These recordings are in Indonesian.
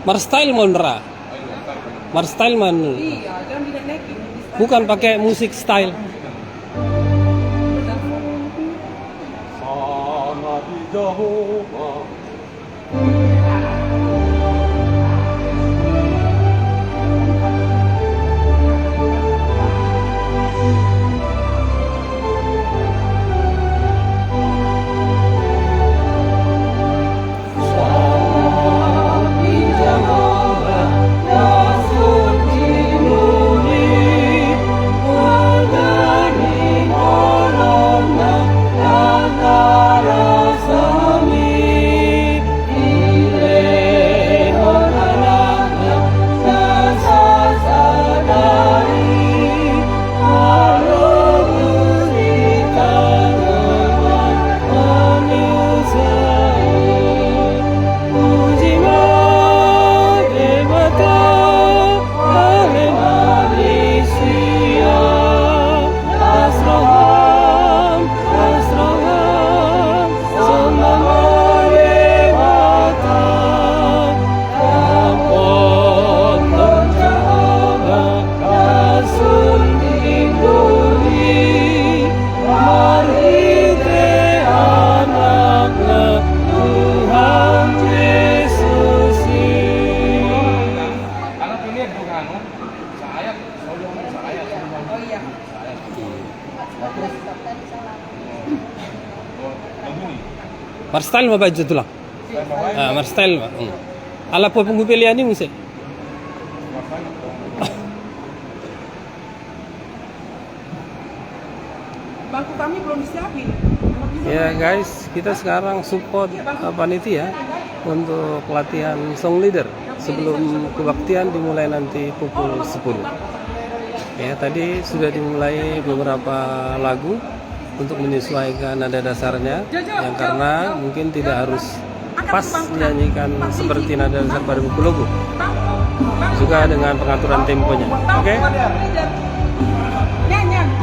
Marstyle Monra. Marstyle man. Iya, jangan dinaikin. Bukan pakai musik style. Marstyle mah baju tulang. Marstyle mah. Ala po pilihan ni musik. Bangku kami belum disiapin. Ya guys, kita sekarang support panitia untuk pelatihan song leader sebelum kebaktian dimulai nanti pukul 10. Ya, tadi sudah dimulai beberapa lagu untuk menyesuaikan nada dasarnya, yang karena mungkin tidak harus pas menyanyikan seperti nada dasar pada buku logo, juga dengan pengaturan temponya. Oke?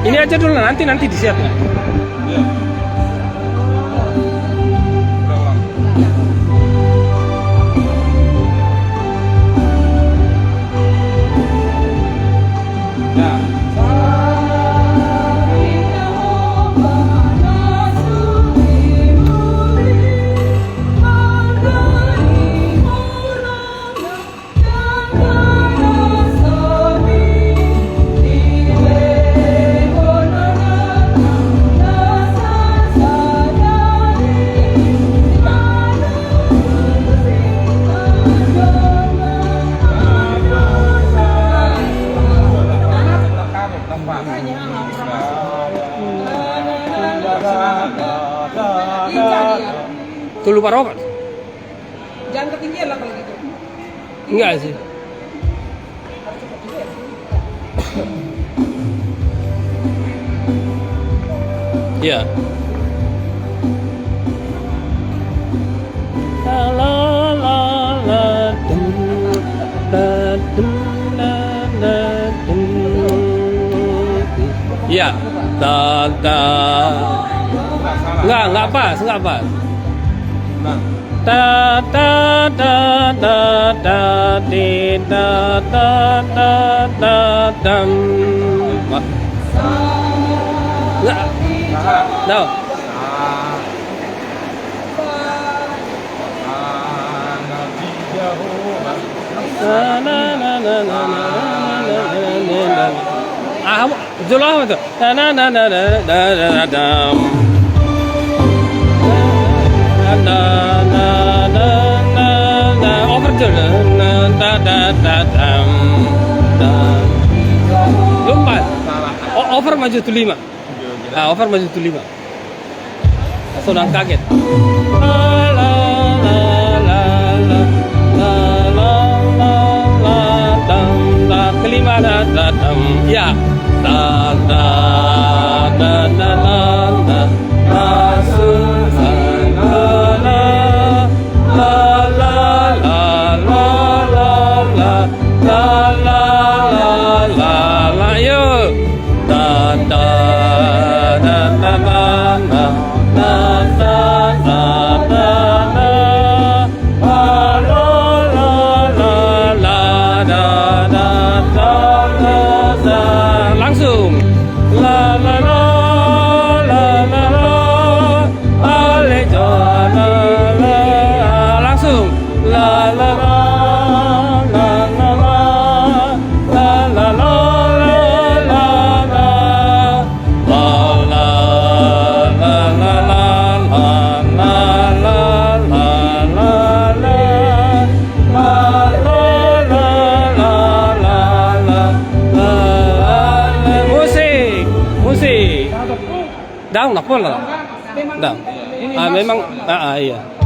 Ini aja dulu, nanti disiapin. Tulu parokan? Jangan ketinggian lah kalau gitu. Enggak sih. Iya. La la la la dum, da dum, da da dum. Iya. Da da. Enggak pas. Da da da da da di da da da da dam. Enggak. No. Na na na na na na. Ah, jual apa tuh? Na na na na na na dam. Lompat. Over maju tu 5. Over maju tu 5. Langsung kaget. Kelima ya. daun nak pula. Memang Daun. ini Memang iya.